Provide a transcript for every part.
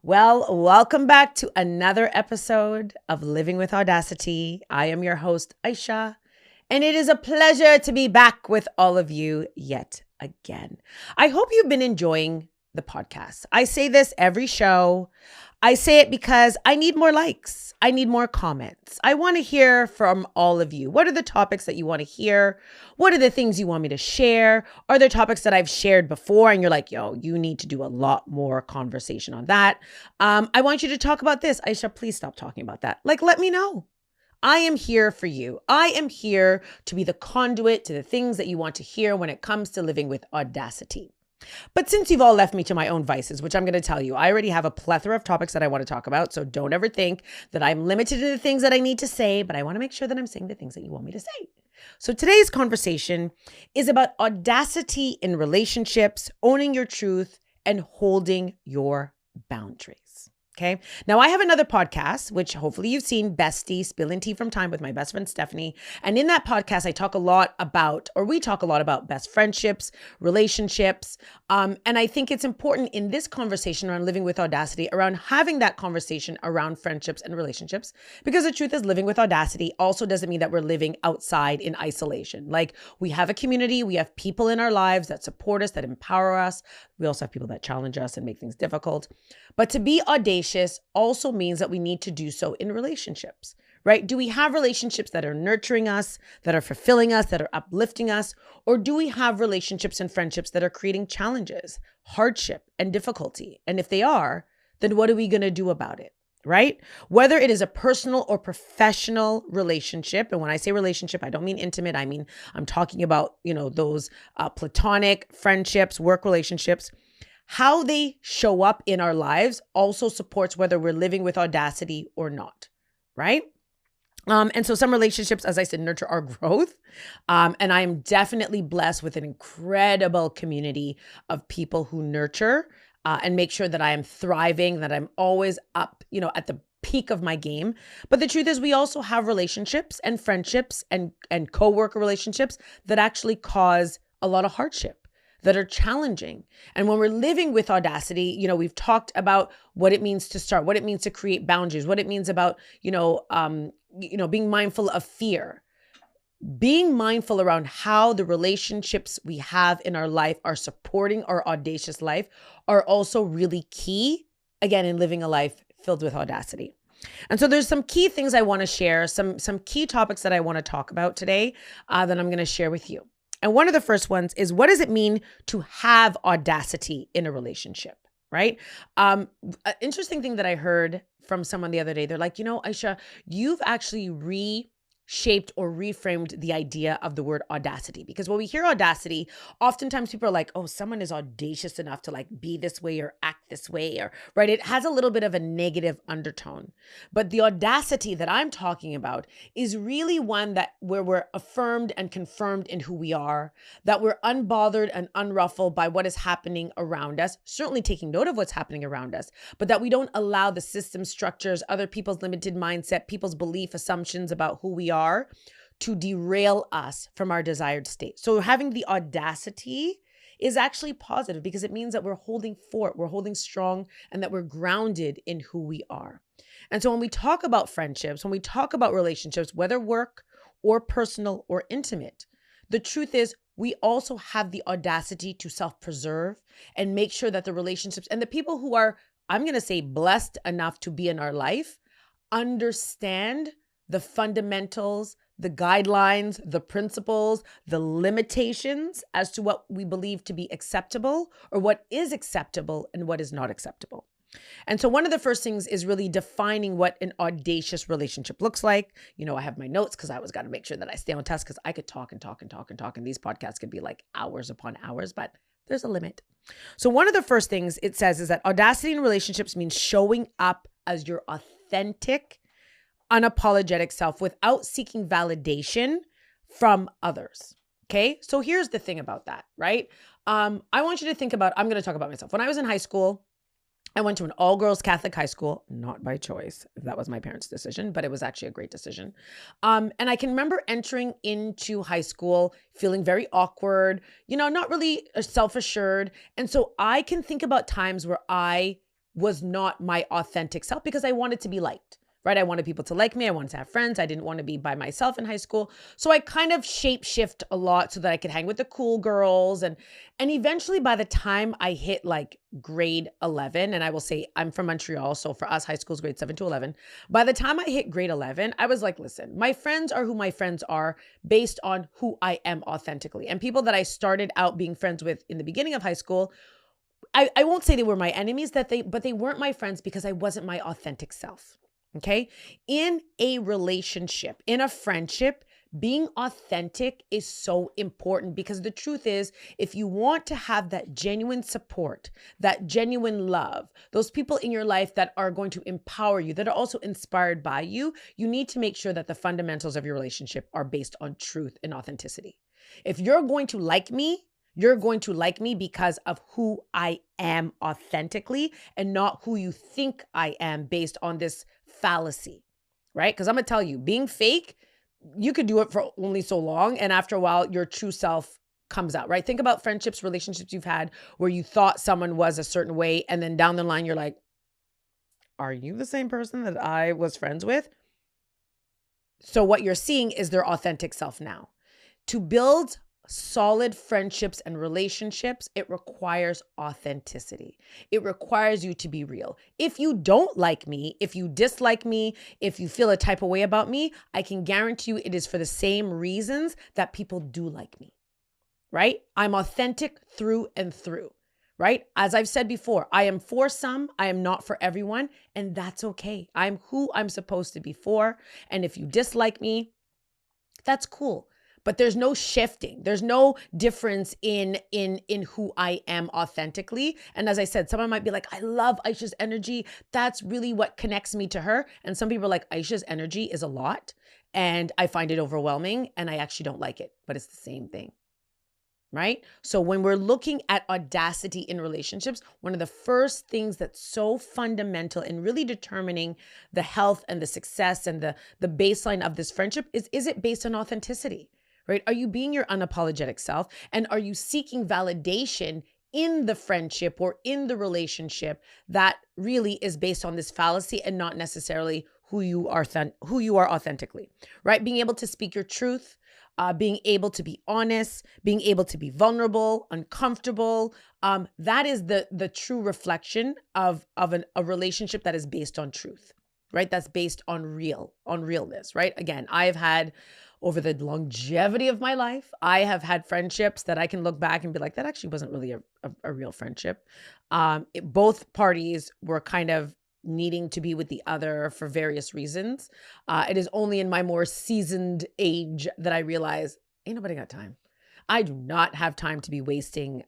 Well, welcome back to another episode of Living with Audacity. I am your host, Aisha, and it is a pleasure to be back with all of you yet again. I hope you've been enjoying the podcast. I say this every show. I say it because I need more likes. I need more comments. I want to hear from all of you. What are the topics that you want to hear? What are the things you want me to share? Are there topics that I've shared before and you're like, yo, you need to do a lot more conversation on that? I want you to talk about this. Aisha, please stop talking about that. Let me know. I am here for you. I am here to be the conduit to the things that you want to hear when it comes to living with audacity. But since you've all left me to my own vices, which I'm going to tell you, I already have a plethora of topics that I want to talk about. So don't ever think that I'm limited to the things that I need to say, but I want to make sure that I'm saying the things that you want me to say. So today's conversation is about audacity in relationships, owning your truth, and holding your boundaries. Okay. Now I have another podcast, which hopefully you've seen, Bestie, Spilling Tea from Time with my best friend, Stephanie. And in that podcast, we talk a lot about best friendships, relationships. And I think it's important in this conversation around living with audacity, around having that conversation around friendships and relationships, because the truth is living with audacity also doesn't mean that we're living outside in isolation. Like we have a community, we have people in our lives that support us, that empower us. We also have people that challenge us and make things difficult. But to be audacious also means that we need to do so in relationships, right? Do we have relationships that are nurturing us, that are fulfilling us, that are uplifting us? Or do we have relationships and friendships that are creating challenges, hardship, and difficulty? And if they are, then what are we going to do about it? Right? Whether it is a personal or professional relationship. And when I say relationship, I don't mean intimate. I'm talking about, those platonic friendships, work relationships. How they show up in our lives also supports whether we're living with audacity or not, right? And so some relationships, as I said, nurture our growth. And I am definitely blessed with an incredible community of people who nurture and make sure that I am thriving, that I'm always up, at the peak of my game. But the truth is we also have relationships and friendships and coworker relationships that actually cause a lot of hardship, that are challenging. And when we're living with audacity, we've talked about what it means to start, what it means to create boundaries, what it means about, being mindful of fear, being mindful around how the relationships we have in our life are supporting our audacious life are also really key, again, in living a life filled with audacity. And so there's some key things I want to share, some key topics that I want to talk about today that I'm going to share with you. And one of the first ones is, what does it mean to have audacity in a relationship, right? An interesting thing that I heard from someone the other day, they're like, Aisha, you've actually reshaped or reframed the idea of the word audacity. Because when we hear audacity, oftentimes people are like, oh, someone is audacious enough to be this way or act this way, or right. It has a little bit of a negative undertone. But the audacity that I'm talking about is really one where we're affirmed and confirmed in who we are, that we're unbothered and unruffled by what is happening around us, certainly taking note of what's happening around us, but that we don't allow the system structures, other people's limited mindset, people's belief assumptions about who we are to derail us from our desired state. So having the audacity is actually positive because it means that we're holding fort, we're holding strong, and that we're grounded in who we are. And so when we talk about friendships, when we talk about relationships, whether work or personal or intimate, the truth is we also have the audacity to self-preserve and make sure that the relationships and the people who are, I'm going to say, blessed enough to be in our life understand the fundamentals, the guidelines, the principles, the limitations as to what we believe to be acceptable or what is acceptable and what is not acceptable. And so one of the first things is really defining what an audacious relationship looks like. I have my notes because I always got to make sure that I stay on task because I could talk and talk and talk and talk. And these podcasts could be like hours upon hours, but there's a limit. So one of the first things it says is that audacity in relationships means showing up as your authentic, unapologetic self without seeking validation from others. Okay. So here's the thing about that, right? I want you to think about, I'm going to talk about myself. When I was in high school, I went to an all-girls Catholic high school, not by choice. That was my parents' decision, but it was actually a great decision. And I can remember entering into high school feeling very awkward, not really self-assured. And so I can think about times where I was not my authentic self because I wanted to be liked, right? I wanted people to like me. I wanted to have friends. I didn't want to be by myself in high school. So I kind of shape shift a lot so that I could hang with the cool girls. And eventually by the time I hit like grade 11, and I will say I'm from Montreal. So for us, high school is grade 7 to 11. By the time I hit grade 11, I was like, listen, my friends are who my friends are based on who I am authentically. And people that I started out being friends with in the beginning of high school, I won't say they were my enemies, but they weren't my friends because I wasn't my authentic self. Okay. In a relationship, in a friendship, being authentic is so important because the truth is, if you want to have that genuine support, that genuine love, those people in your life that are going to empower you, that are also inspired by you, you need to make sure that the fundamentals of your relationship are based on truth and authenticity. If you're going to like me, you're going to like me because of who I am authentically and not who you think I am based on this fallacy, right? Because I'm going to tell you, being fake, you could do it for only so long. And after a while, your true self comes out, right? Think about friendships, relationships you've had where you thought someone was a certain way. And then down the line, you're like, are you the same person that I was friends with? So what you're seeing is their authentic self now. To build solid friendships and relationships, it requires authenticity. It requires you to be real. If you don't like me, if you dislike me, if you feel a type of way about me, I can guarantee you it is for the same reasons that people do like me, right? I'm authentic through and through, right? As I've said before, I am for some, I am not for everyone, and that's okay. I'm who I'm supposed to be for. And if you dislike me, that's cool. But there's no shifting. There's no difference in who I am authentically. And as I said, someone might be like, I love Aisha's energy. That's really what connects me to her. And some people are like, Aisha's energy is a lot and I find it overwhelming and I actually don't like it, but it's the same thing. Right? So when we're looking at audacity in relationships, one of the first things that's so fundamental in really determining the health and the success and the baseline of this friendship is it based on authenticity, right? Are you being your unapologetic self? And are you seeking validation in the friendship or in the relationship that really is based on this fallacy and not necessarily who you are authentically, right? Being able to speak your truth, being able to be honest, being able to be vulnerable, uncomfortable. That is the true reflection of a relationship that is based on truth, right? That's based on realness, right? Again, I've had over the longevity of my life, I have had friendships that I can look back and be like, that actually wasn't really a real friendship. Both parties were kind of needing to be with the other for various reasons. It is only in my more seasoned age that I realize ain't nobody got time. I do not have time to be wasting,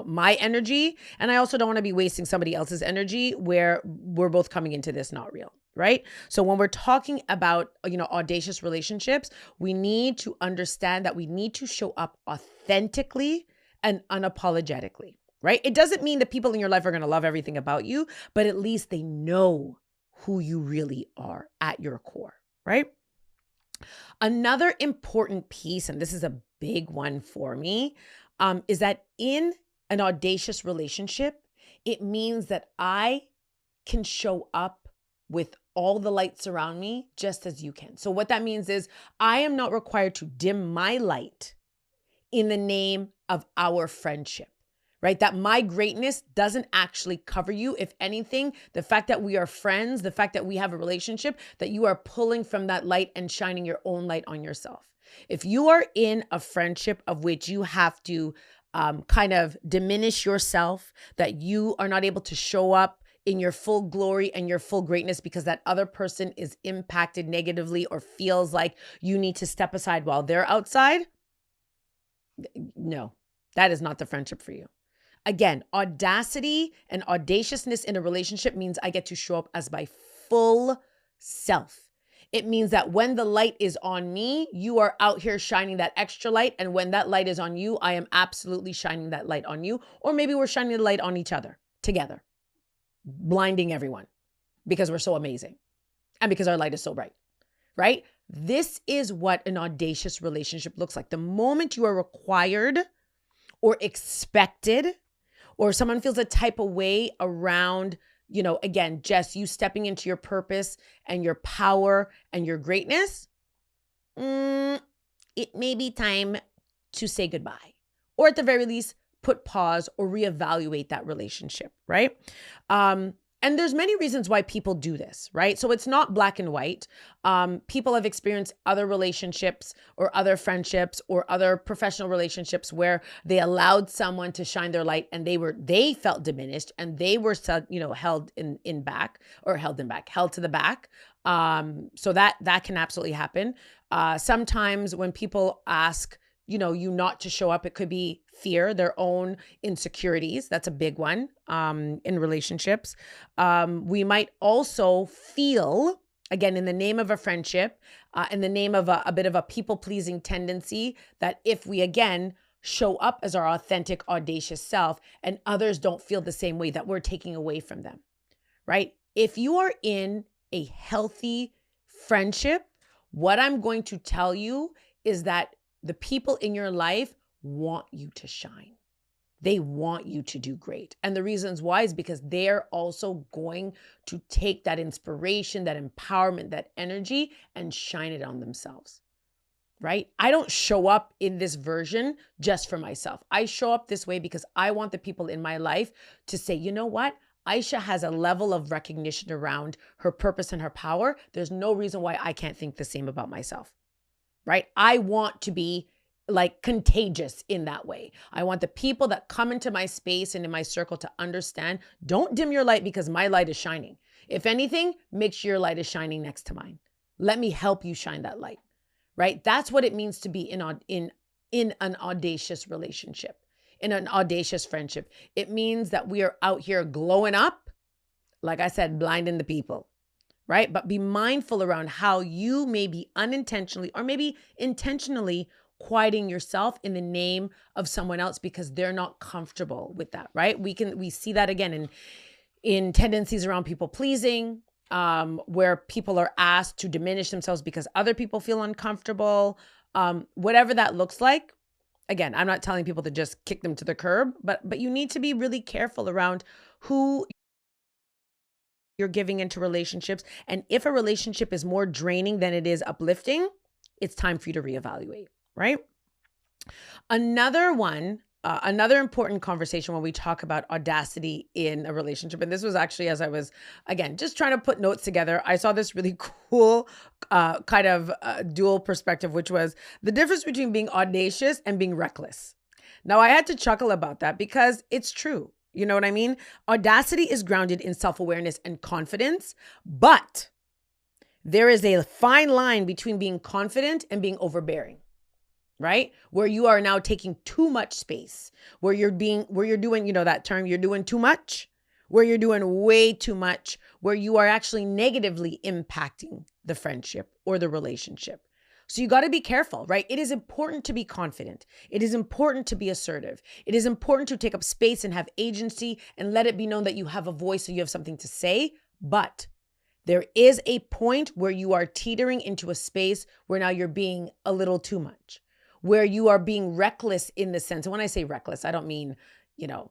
my energy. And I also don't want to be wasting somebody else's energy where we're both coming into this not real, right? So when we're talking about, audacious relationships, we need to understand that we need to show up authentically and unapologetically. Right? It doesn't mean that people in your life are going to love everything about you, but at least they know who you really are at your core, right? Another important piece, and this is a big one for me, is that in an audacious relationship, it means that I can show up with all the lights around me just as you can. So what that means is I am not required to dim my light in the name of our friendship. Right? That my greatness doesn't actually cover you. If anything, the fact that we are friends, the fact that we have a relationship, that you are pulling from that light and shining your own light on yourself. If you are in a friendship of which you have to kind of diminish yourself, that you are not able to show up in your full glory and your full greatness because that other person is impacted negatively or feels like you need to step aside while they're outside, no, that is not the friendship for you. Again, audacity and audaciousness in a relationship means I get to show up as my full self. It means that when the light is on me, you are out here shining that extra light. And when that light is on you, I am absolutely shining that light on you. Or maybe we're shining the light on each other together, blinding everyone because we're so amazing and because our light is so bright, right? This is what an audacious relationship looks like. The moment you are required or expected, or someone feels a type of way around again, just you stepping into your purpose and your power and your greatness, it may be time to say goodbye, or at the very least, put pause or reevaluate that relationship, right? And there's many reasons why people do this, right? So it's not black and white. People have experienced other relationships or other friendships or other professional relationships where they allowed someone to shine their light and they felt diminished and they were, held to the back. So that can absolutely happen. Sometimes when people ask, you not to show up, it could be fear, their own insecurities. That's a big one in relationships. We might also feel, again, in the name of a friendship, in the name of a bit of a people-pleasing tendency, that if we, again, show up as our authentic, audacious self and others don't feel the same way, that we're taking away from them, right? If you are in a healthy friendship, what I'm going to tell you is that the people in your life want you to shine. They want you to do great. And the reasons why is because they're also going to take that inspiration, that empowerment, that energy and shine it on themselves, right? I don't show up in this version just for myself. I show up this way because I want the people in my life to say, you know what? Aisha has a level of recognition around her purpose and her power. There's no reason why I can't think the same about myself, right? I want to be like contagious in that way. I want the people that come into my space and in my circle to understand, don't dim your light because my light is shining. If anything, make sure your light is shining next to mine. Let me help you shine that light, right? That's what it means to be in an audacious relationship, in an audacious friendship. It means that we are out here glowing up, like I said, blinding the people, right? But be mindful around how you may be unintentionally or maybe intentionally quieting yourself in the name of someone else because they're not comfortable with that, right? We see that again in tendencies around people pleasing, where people are asked to diminish themselves because other people feel uncomfortable, whatever that looks like. Again, I'm not telling people to just kick them to the curb, but you need to be really careful around who you're giving into relationships. And if a relationship is more draining than it is uplifting, it's time for you to reevaluate, right? Another important conversation when we talk about audacity in a relationship, and this was actually as I was, again, just trying to put notes together, I saw this really cool kind of dual perspective, which was the difference between being audacious and being reckless. Now, I had to chuckle about that because it's true. You know what I mean? Audacity is grounded in self-awareness and confidence, but there is a fine line between being confident and being overbearing, right? Where you are now taking too much space, where you're doing, that term, you're doing too much, where you're doing way too much, where you are actually negatively impacting the friendship or the relationship. So you got to be careful, right? It is important to be confident. It is important to be assertive. It is important to take up space and have agency and let it be known that you have a voice, so you have something to say. But there is a point where you are teetering into a space where now you're being a little too much, where you are being reckless in the sense. And when I say reckless, I don't mean, the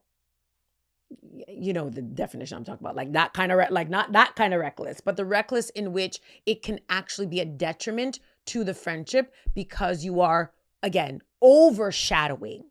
definition I'm talking about, like that kind of, not that kind of reckless, but the reckless in which it can actually be a detriment to the friendship because you are, again, overshadowing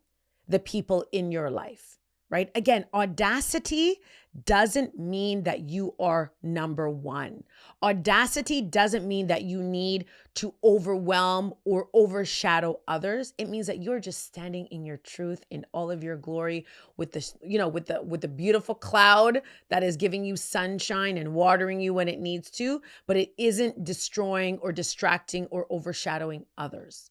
the people in your life, right? Again, audacity doesn't mean that you are number one. Audacity doesn't mean that you need to overwhelm or overshadow others. It means that you're just standing in your truth in all of your glory with this, with the beautiful cloud that is giving you sunshine and watering you when it needs to, but it isn't destroying or distracting or overshadowing others.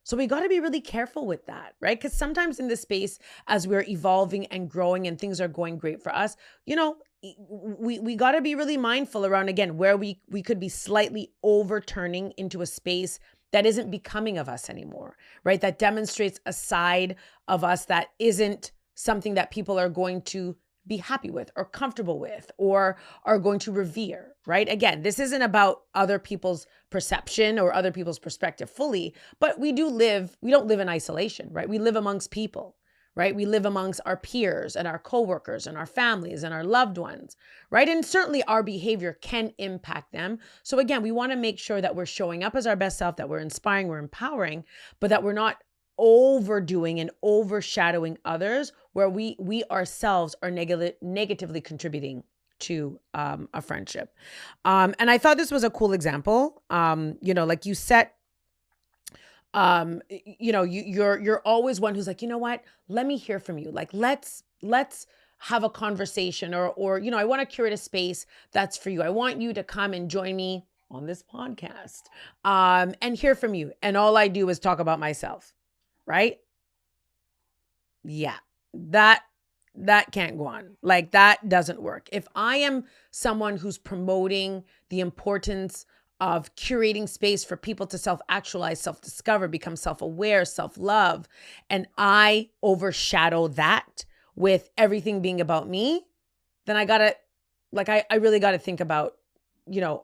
So we got to be really careful with that, right? Because sometimes in this space, as we're evolving and growing and things are going great for us, we got to be really mindful around, again, where we could be slightly overturning into a space that isn't becoming of us anymore, right? That demonstrates a side of us that isn't something that people are going to be happy with or comfortable with or are going to revere, right? Again, this isn't about other people's perception or other people's perspective fully, but we don't live in isolation, right? We live amongst people, right? We live amongst our peers and our coworkers and our families and our loved ones, right? And certainly our behavior can impact them. So again, we want to make sure that we're showing up as our best self, that we're inspiring, we're empowering, but that we're not overdoing and overshadowing others where we ourselves are negatively contributing to a friendship. And I thought this was a cool example. Like you set you're always one who's like, you know what, let me hear from you, like let's have a conversation, or I want to curate a space that's for you. I want you to come and join me on this podcast and hear from you, and all I do is talk about myself, right? Yeah, that can't go on. Like, that doesn't work. If I am someone who's promoting the importance of curating space for people to self-actualize, self-discover, become self-aware, self-love, and I overshadow that with everything being about me, then I really gotta think about,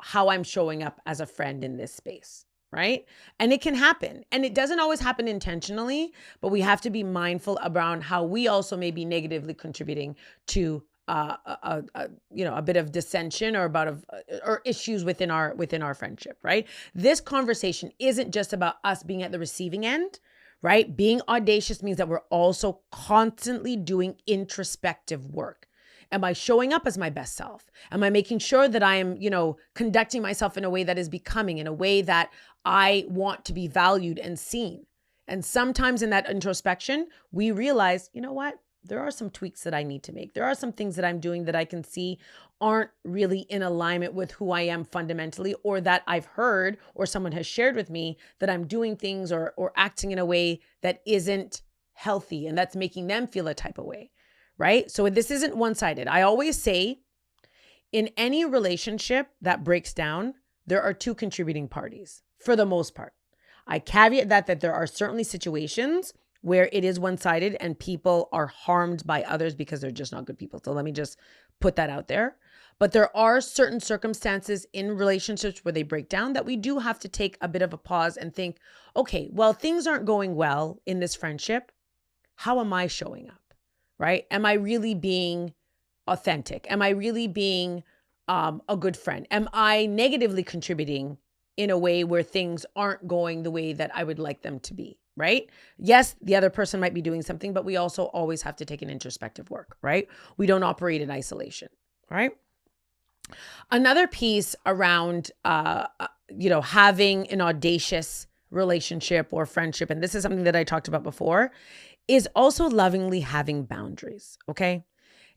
how I'm showing up as a friend in this space, right? And it can happen. And it doesn't always happen intentionally, but we have to be mindful around how we also may be negatively contributing to a bit of dissension or issues within our friendship, right? This conversation isn't just about us being at the receiving end, right? Being audacious means that we're also constantly doing introspective work. Am I showing up as my best self? Am I making sure that I am, conducting myself in a way that is becoming, in a way that I want to be valued and seen? And sometimes in that introspection, we realize, you know what? There are some tweaks that I need to make. There are some things that I'm doing that I can see aren't really in alignment with who I am fundamentally, or that I've heard or someone has shared with me that I'm doing things or acting in a way that isn't healthy and that's making them feel a type of way, right? So this isn't one-sided. I always say in any relationship that breaks down, there are two contributing parties for the most part. I caveat that there are certainly situations where it is one-sided and people are harmed by others because they're just not good people. So let me just put that out there. But there are certain circumstances in relationships where they break down that we do have to take a bit of a pause and think, okay, well, things aren't going well in this friendship. How am I showing up, right? Am I really being authentic? Am I really being a good friend? Am I negatively contributing in a way where things aren't going the way that I would like them to be, right? Yes, the other person might be doing something, but we also always have to take an introspective work, right? We don't operate in isolation, right? Another piece around, having an audacious relationship or friendship, and this is something that I talked about before, is also lovingly having boundaries, okay?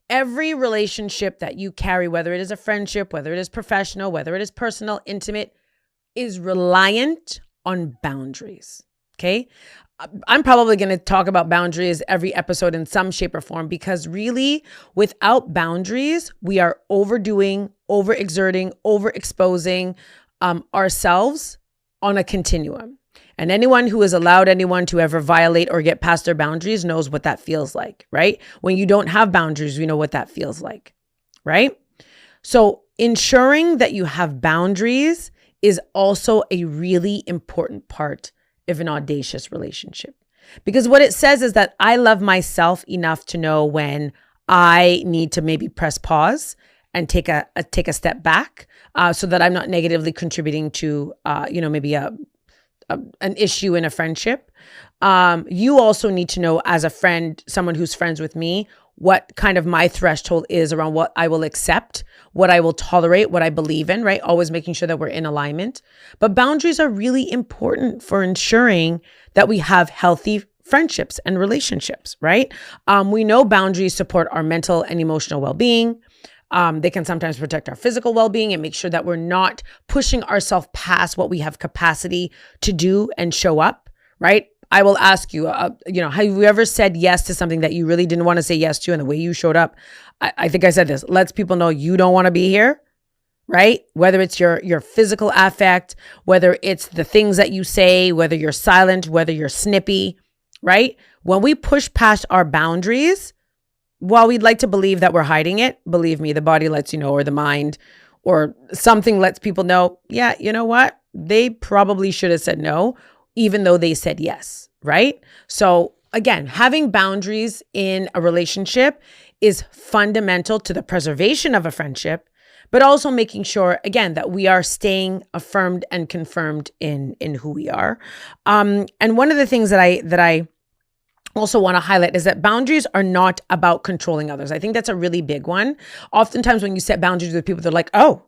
Every relationship that you carry, whether it is a friendship, whether it is professional, whether it is personal, intimate, is reliant on boundaries, okay? I'm probably going to talk about boundaries every episode in some shape or form, because really, without boundaries, we are overdoing, overexerting, overexposing ourselves on a continuum. And anyone who has allowed anyone to ever violate or get past their boundaries knows what that feels like, right? When you don't have boundaries, we know what that feels like, right? So ensuring that you have boundaries is also a really important part of an audacious relationship. Because what it says is that I love myself enough to know when I need to maybe press pause and take a step back so that I'm not negatively contributing to, maybe an issue in a friendship. You also need to know, as a friend, someone who's friends with me, what kind of my threshold is around what I will accept, what I will tolerate, what I believe in, right? Always making sure that we're in alignment. But boundaries are really important for ensuring that we have healthy friendships and relationships, right? We know boundaries support our mental and emotional well-being. They can sometimes protect our physical well-being and make sure that we're not pushing ourselves past what we have capacity to do and show up, right? I will ask you, have you ever said yes to something that you really didn't want to say yes to, and the way you showed up, I think I said this, lets people know you don't want to be here, right? Whether it's your physical affect, whether it's the things that you say, whether you're silent, whether you're snippy, right? When we push past our boundaries, while we'd like to believe that we're hiding it, believe me, the body lets you know, or the mind, or something lets people know, yeah, you know what? They probably should have said no, even though they said yes, right? So again, having boundaries in a relationship is fundamental to the preservation of a friendship, but also making sure, again, that we are staying affirmed and confirmed in who we are. And one of the things that I also want to highlight is that boundaries are not about controlling others. I think that's a really big one. Oftentimes when you set boundaries with people, they're like, oh,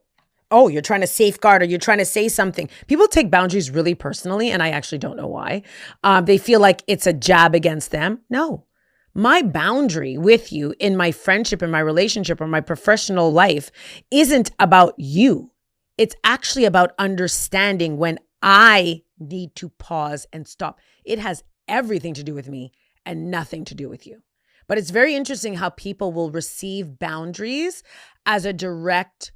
you're trying to safeguard or you're trying to say something. People take boundaries really personally, and I actually don't know why. They feel like it's a jab against them. No, my boundary with you in my friendship, in my relationship, or my professional life isn't about you. It's actually about understanding when I need to pause and stop. It has everything to do with me and nothing to do with you. But it's very interesting how people will receive boundaries as a direct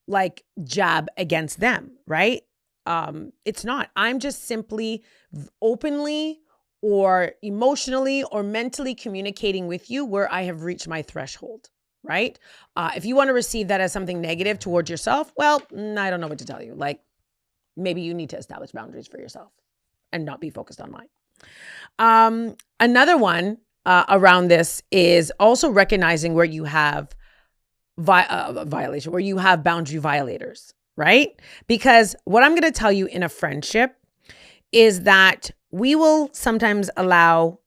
like jab against them, right? It's not. I'm just simply openly or emotionally or mentally communicating with you where I have reached my threshold, right? If you want to receive that as something negative towards yourself, well, I don't know what to tell you. Like, maybe you need to establish boundaries for yourself and not be focused on mine. Another one around this is also recognizing where you have violation, where you have boundary violators, right? Because what I'm going to tell you in a friendship is that we will sometimes allow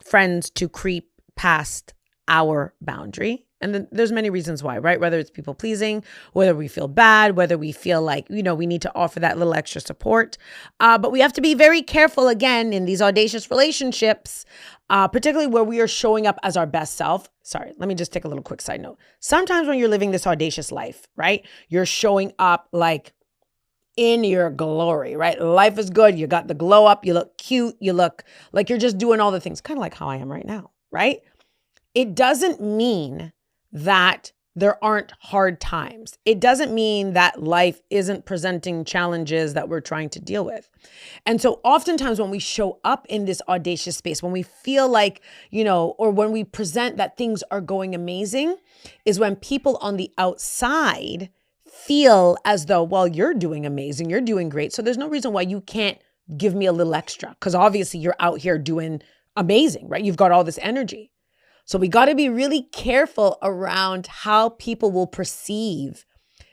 friends to creep past our boundary. And then there's many reasons why, right? Whether it's people pleasing, whether we feel bad, whether we feel like, we need to offer that little extra support. But we have to be very careful, again, in these audacious relationships, particularly where we are showing up as our best self. Sorry, let me just take a little quick side note. Sometimes when you're living this audacious life, right? You're showing up like in your glory, right? Life is good. You got the glow up. You look cute. You look like you're just doing all the things, kind of like how I am right now, right? It doesn't mean that there aren't hard times. It doesn't mean that life isn't presenting challenges that we're trying to deal with. And so oftentimes when we show up in this audacious space, when we feel like, or when we present that things are going amazing, is when people on the outside feel as though, well, you're doing amazing, you're doing great. So there's no reason why you can't give me a little extra, because obviously you're out here doing amazing, right? You've got all this energy. So we got to be really careful around how people will perceive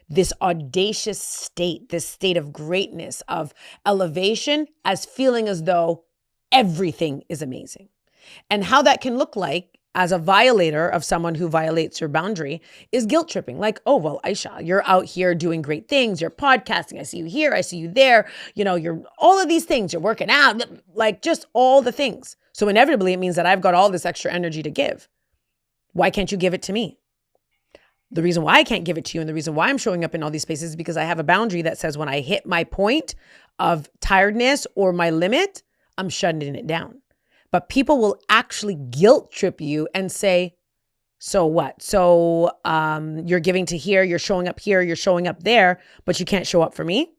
this audacious state, this state of greatness, of elevation, as feeling as though everything is amazing. And how that can look like as a violator of someone who violates your boundary is guilt tripping. Like, oh, well, Aisha, you're out here doing great things. You're podcasting. I see you here. I see you there. You're all of these things. You're working out, like just all the things. So inevitably, it means that I've got all this extra energy to give. Why can't you give it to me? The reason why I can't give it to you and the reason why I'm showing up in all these spaces is because I have a boundary that says when I hit my point of tiredness or my limit, I'm shutting it down. But people will actually guilt trip you and say, so what? So you're giving to here, you're showing up here, you're showing up there, but you can't show up for me?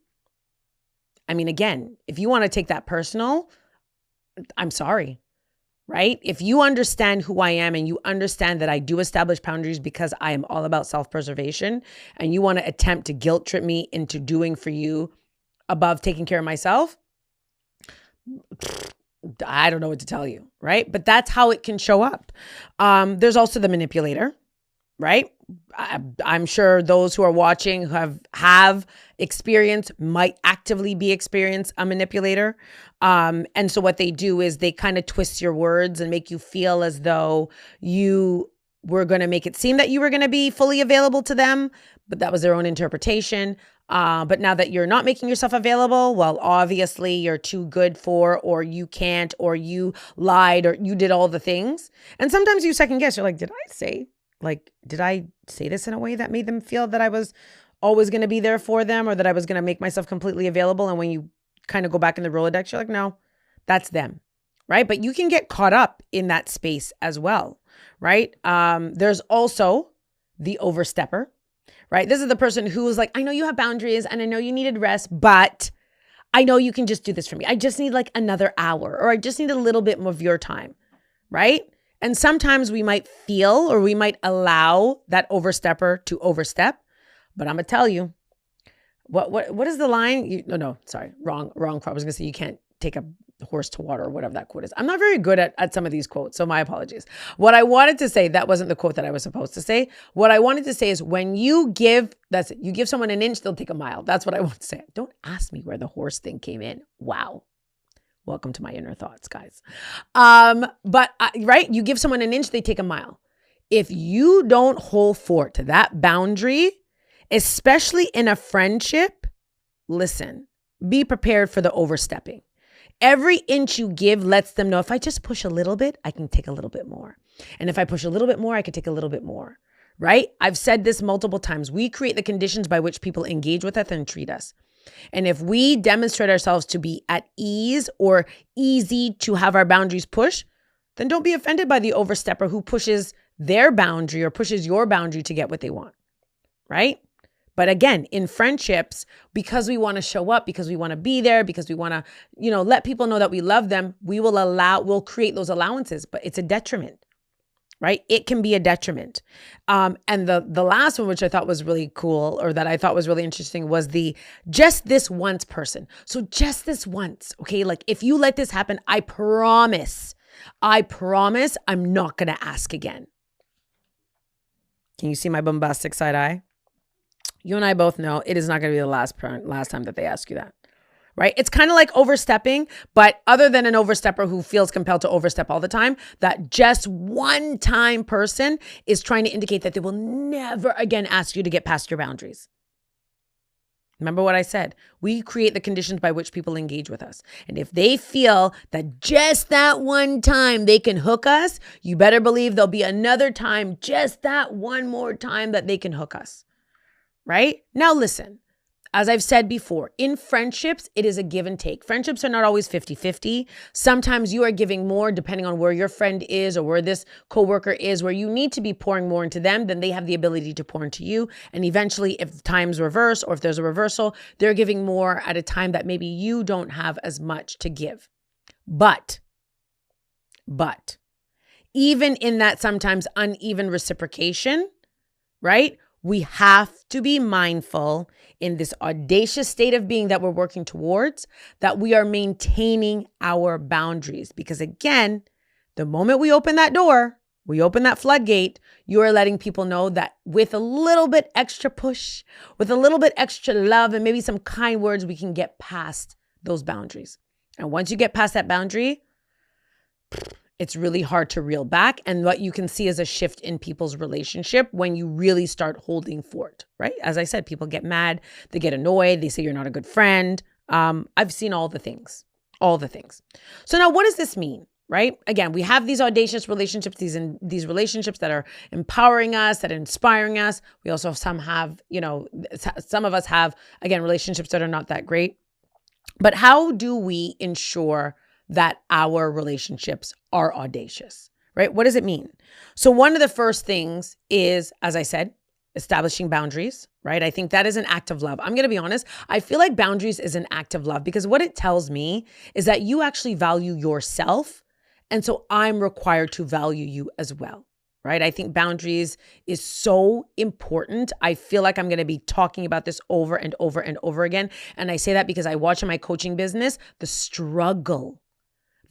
I mean, again, if you want to take that personal, I'm sorry. Right? If you understand who I am and you understand that I do establish boundaries because I am all about self-preservation, and you want to attempt to guilt trip me into doing for you above taking care of myself, I don't know what to tell you, right? But that's how it can show up. There's also the manipulator, right? I'm sure those who are watching who have experience might actively be experienced a manipulator. And so what they do is they kind of twist your words and make you feel as though you were going to make it seem that you were going to be fully available to them, but that was their own interpretation. But now that you're not making yourself available, well, obviously you're too good for, or you can't, or you lied, or you did all the things. And sometimes you second guess. You're like, did I say this in a way that made them feel that I was always going to be there for them, or that I was going to make myself completely available? And when you kind of go back in the Rolodex, you're like, no, that's them, right? But you can get caught up in that space as well, right? There's also the overstepper, right? This is the person who is like, I know you have boundaries and I know you needed rest, but I know you can just do this for me. I just need like another hour, or I just need a little bit more of your time, right? And sometimes we might feel, or we might allow that overstepper to overstep. But I'm going to tell you, what is the line? Wrong crop. I was going to say you can't take a horse to water or whatever that quote is. I'm not very good at some of these quotes, so my apologies. What I wanted to say, that wasn't the quote that I was supposed to say. What I wanted to say is when you give someone an inch, they'll take a mile. That's what I want to say. Don't ask me where the horse thing came in. Wow. Welcome to my inner thoughts, guys. Right? You give someone an inch, they take a mile. If you don't hold fort to that boundary, especially in a friendship, listen, be prepared for the overstepping. Every inch you give lets them know if I just push a little bit, I can take a little bit more. And if I push a little bit more, I can take a little bit more, right? I've said this multiple times. We create the conditions by which people engage with us and treat us. And if we demonstrate ourselves to be at ease or easy to have our boundaries pushed, then don't be offended by the overstepper who pushes their boundary or pushes your boundary to get what they want, right? But again, in friendships, because we want to show up, because we want to be there, because we want to, let people know that we love them, we'll create those allowances, but it's a detriment, right? It can be a detriment. And the last one, which I thought was really cool, or that I thought was really interesting, was the just this once person. So just this once, okay? Like if you let this happen, I promise I'm not going to ask again. Can you see my bombastic side eye? You and I both know it is not going to be the last time that they ask you that, right? It's kind of like overstepping, but other than an overstepper who feels compelled to overstep all the time, that just one time person is trying to indicate that they will never again ask you to get past your boundaries. Remember what I said? We create the conditions by which people engage with us. And if they feel that just that one time they can hook us, you better believe there'll be another time, just that one more time that they can hook us. Right? Now listen, as I've said before, in friendships, it is a give and take. Friendships are not always 50-50. Sometimes you are giving more depending on where your friend is or where this coworker is, where you need to be pouring more into them than they have the ability to pour into you. And eventually, if times reverse or if there's a reversal, they're giving more at a time that maybe you don't have as much to give. But even in that sometimes uneven reciprocation, right? We have to be mindful in this audacious state of being that we're working towards, that we are maintaining our boundaries. Because again, the moment we open that door, we open that floodgate, you are letting people know that with a little bit extra push, with a little bit extra love and maybe some kind words, we can get past those boundaries. And once you get past that boundary, it's really hard to reel back. And what you can see is a shift in people's relationship when you really start holding fort, right? As I said, people get mad, they get annoyed, they say you're not a good friend. I've seen all the things. So now what does this mean, right? Again, we have these audacious relationships, these relationships that are empowering us, that are inspiring us. We also some have, some of us have, again, relationships that are not that great. But how do we ensure that our relationships are audacious, right? What does it mean? So one of the first things is, as I said, establishing boundaries, right? I think that is an act of love. I'm going to be honest. I feel like boundaries is an act of love because what it tells me is that you actually value yourself. And so I'm required to value you as well, right? I think boundaries is so important. I feel like I'm going to be talking about this over and over and over again. And I say that because I watch in my coaching business, the struggle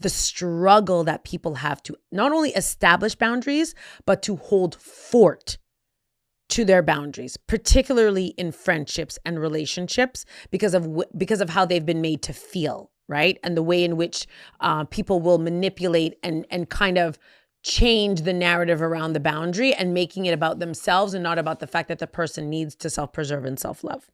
that people have to not only establish boundaries, but to hold fort to their boundaries, particularly in friendships and relationships because of how they've been made to feel, right? And the way in which people will manipulate and kind of change the narrative around the boundary and making it about themselves and not about the fact that the person needs to self-preserve and self-love,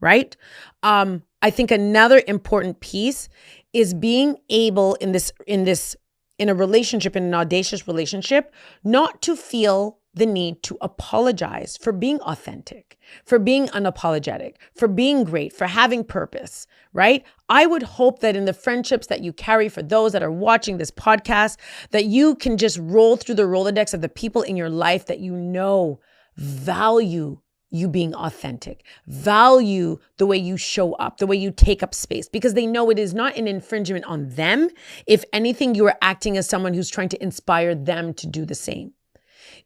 right? I think another important piece is being able in a relationship, in an audacious relationship, not to feel the need to apologize for being authentic, for being unapologetic, for being great, for having purpose, right? I would hope that in the friendships that you carry, for those that are watching this podcast, that you can just roll through the Rolodex of the people in your life that you know value you being authentic, value the way you show up, the way you take up space, because they know it is not an infringement on them. If anything, you are acting as someone who's trying to inspire them to do the same.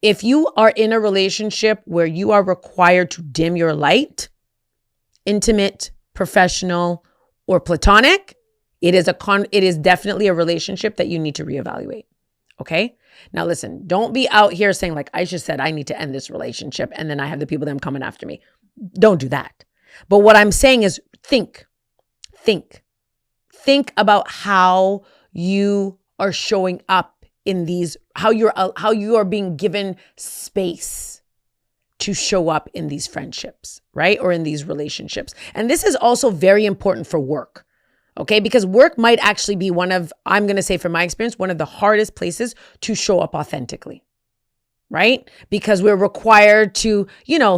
If you are in a relationship where you are required to dim your light, intimate, professional, or platonic, It is definitely a relationship that you need to reevaluate. Okay. Now listen, don't be out here saying like Aisha said, I need to end this relationship. And then I have the people that are coming after me. Don't do that. But what I'm saying is think about how you are showing up in these, how you are being given space to show up in these friendships, right? Or in these relationships. And this is also very important for work. Okay, because work might actually be I'm going to say from my experience, one of the hardest places to show up authentically, right? Because we're required to,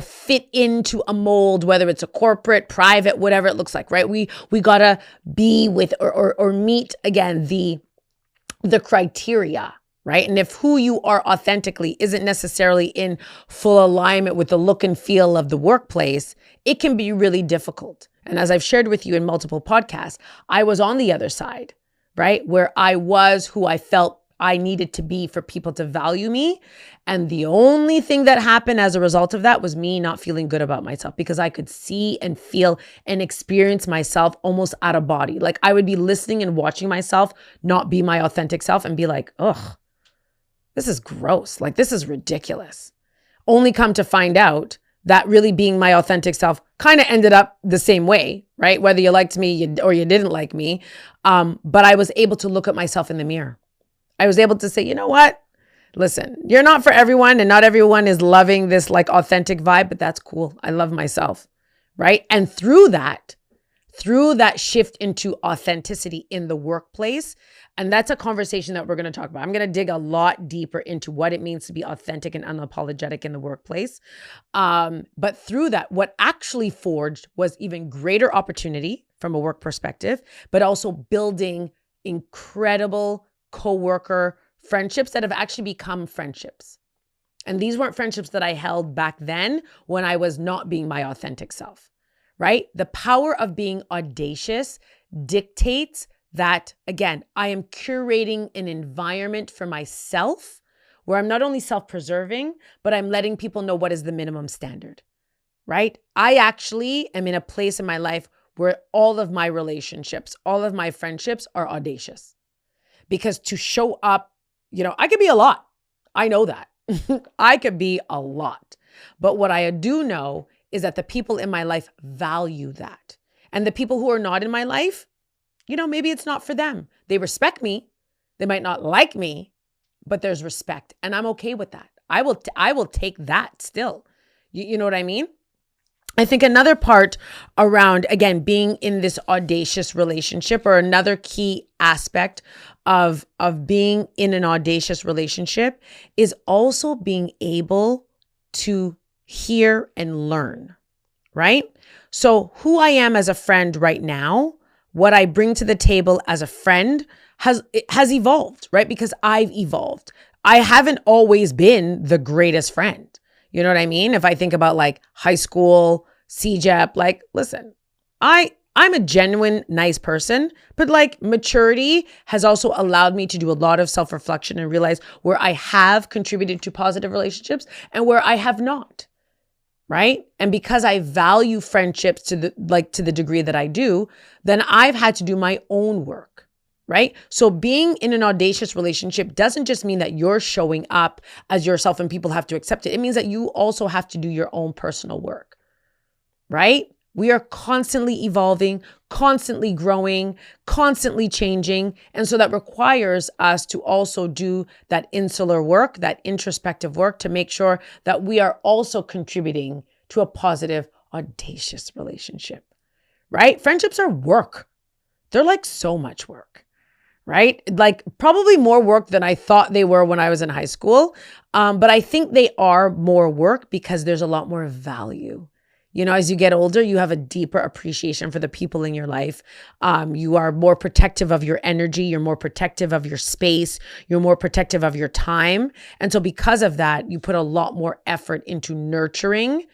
fit into a mold, whether it's a corporate, private, whatever it looks like, right? We got to be with or meet again, the criteria, right? And if who you are authentically isn't necessarily in full alignment with the look and feel of the workplace, it can be really difficult. And as I've shared with you in multiple podcasts, I was on the other side, right? Where I was who I felt I needed to be for people to value me. And the only thing that happened as a result of that was me not feeling good about myself, because I could see and feel and experience myself almost out of body. Like I would be listening and watching myself not be my authentic self and be like, ugh, this is gross. Like this is ridiculous. Only come to find out that really being my authentic self kind of ended up the same way, right? Whether you liked me or you didn't like me. But I was able to look at myself in the mirror. I was able to say, you know what? Listen, you're not for everyone and not everyone is loving this like authentic vibe, but that's cool. I love myself, right? And through that shift into authenticity in the workplace, and that's a conversation that we're going to talk about. I'm going to dig a lot deeper into what it means to be authentic and unapologetic in the workplace. But through that, what actually forged was even greater opportunity from a work perspective, but also building incredible coworker friendships that have actually become friendships. And these weren't friendships that I held back then when I was not being my authentic self, right? The power of being audacious dictates that, again, I am curating an environment for myself where I'm not only self-preserving, but I'm letting people know what is the minimum standard, right? I actually am in a place in my life where all of my relationships, all of my friendships are audacious. Because to show up, I could be a lot. I know that. I could be a lot. But what I do know is that the people in my life value that. And the people who are not in my life, maybe it's not for them. They respect me. They might not like me, but there's respect. And I'm okay with that. I will take that still. You know what I mean? I think another part around, again, being in this audacious relationship, or another key aspect of being in an audacious relationship, is also being able to hear and learn, right? So who I am as a friend right now, what I bring to the table as a friend has evolved, right? Because I've evolved. I haven't always been the greatest friend. You know what I mean? If I think about like high school, CJEP, like, listen, I'm a genuine, nice person, but like maturity has also allowed me to do a lot of self-reflection and realize where I have contributed to positive relationships and where I have not, right? And because I value friendships to the degree that I do, then I've had to do my own work. Right? So being in an audacious relationship doesn't just mean that you're showing up as yourself and people have to accept it. It means that you also have to do your own personal work, right? We are constantly evolving, constantly growing, constantly changing. And so that requires us to also do that insular work, that introspective work, to make sure that we are also contributing to a positive, audacious relationship, right? Friendships are work. They're like so much work. Right? Like probably more work than I thought they were when I was in high school. But I think they are more work because there's a lot more value. As you get older, you have a deeper appreciation for the people in your life. You are more protective of your energy. You're more protective of your space. You're more protective of your time. And so because of that, you put a lot more effort into nurturing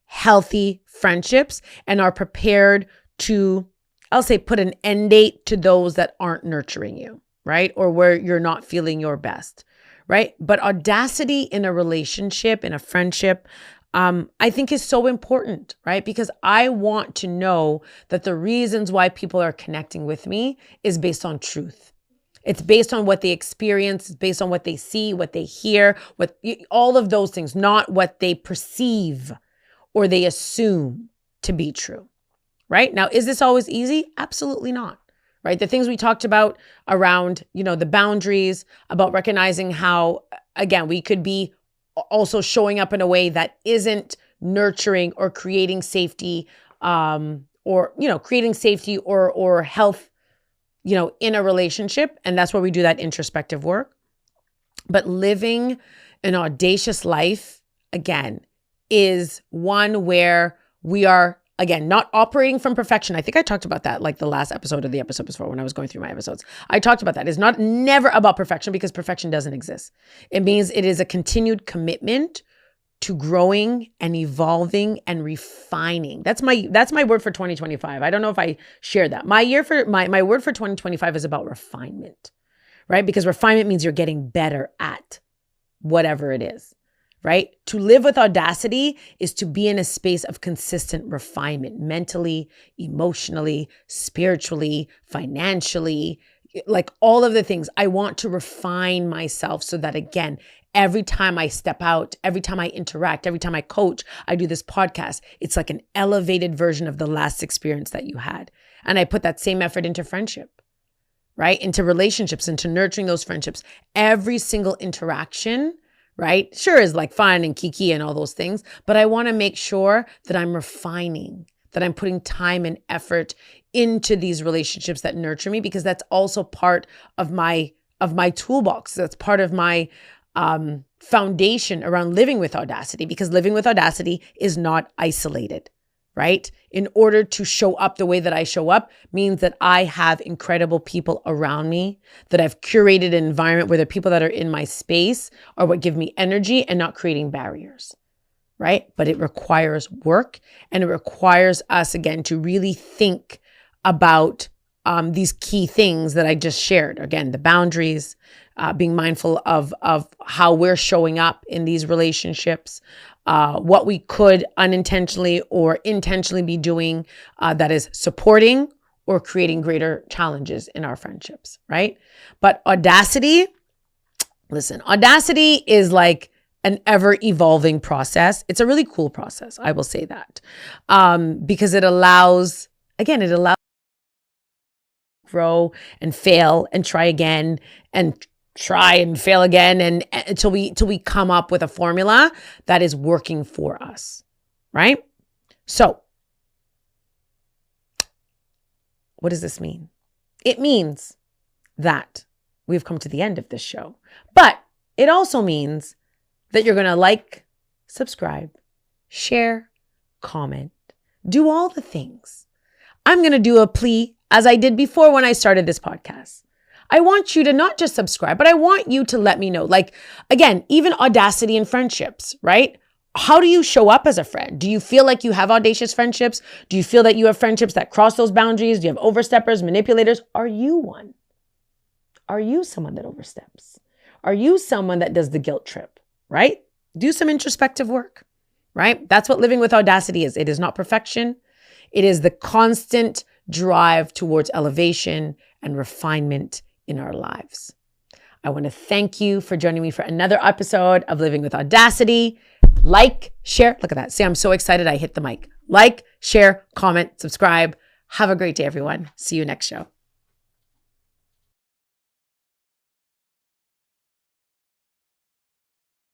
healthy friendships and are prepared to, I'll say, put an end date to those that aren't nurturing you, right? Or where you're not feeling your best, right? But audacity in a relationship, in a friendship, I think is so important, right? Because I want to know that the reasons why people are connecting with me is based on truth. It's based on what they experience, it's based on what they see, what they hear, all of those things, not what they perceive or they assume to be true, right? Now, is this always easy? Absolutely not, right? The things we talked about around, the boundaries, about recognizing how, again, we could be also showing up in a way that isn't nurturing or creating safety, creating safety or health, in a relationship. And that's where we do that introspective work. But living an audacious life, again, is one where we are, again, not operating from perfection. I think I talked about that like the last episode of the episode before when I was going through my episodes. I talked about that. It's never about perfection because perfection doesn't exist. It means it is a continued commitment to growing and evolving and refining. That's my word for 2025. I don't know if I shared that. My word for 2025 is about refinement, right? Because refinement means you're getting better at whatever it is, right? To live with audacity is to be in a space of consistent refinement, mentally, emotionally, spiritually, financially, like all of the things. I want to refine myself so that, again, every time I step out, every time I interact, every time I coach, I do this podcast, it's like an elevated version of the last experience that you had. And I put that same effort into friendship, right? Into relationships, into nurturing those friendships. Every single interaction, right? Sure is like fun and kiki and all those things, but I want to make sure that I'm refining, that I'm putting time and effort into these relationships that nurture me, because that's also part of my toolbox. That's part of my foundation around living with audacity, because living with audacity is not isolated, right? In order to show up the way that I show up means that I have incredible people around me, that I've curated an environment where the people that are in my space are what give me energy and not creating barriers, right? But it requires work, and it requires us, again, to really think about these key things that I just shared. Again, the boundaries, being mindful of how we're showing up in these relationships, what we could unintentionally or intentionally be doing that is supporting or creating greater challenges in our friendships, right? But audacity is like an ever-evolving process. It's a really cool process, I will say that, because it allows grow and fail and try again and try and fail again, and until we come up with a formula that is working for us, right? So what does this mean? It means that we've come to the end of this show, but it also means that you're going to like, subscribe, share, comment, do all the things. I'm going to do a plea as I did before when I started this podcast. I want you to not just subscribe, but I want you to let me know. Like, again, even audacity in friendships, right? How do you show up as a friend? Do you feel like you have audacious friendships? Do you feel that you have friendships that cross those boundaries? Do you have oversteppers, manipulators? Are you one? Are you someone that oversteps? Are you someone that does the guilt trip, right? Do some introspective work, right? That's what living with audacity is. It is not perfection. It is the constant drive towards elevation and refinement in our lives. I want to thank you for joining me for another episode of Living with Audacity. Like, share. Look at that. See, I'm so excited I hit the mic. Like, share, comment, subscribe. Have a great day, everyone. See you next show.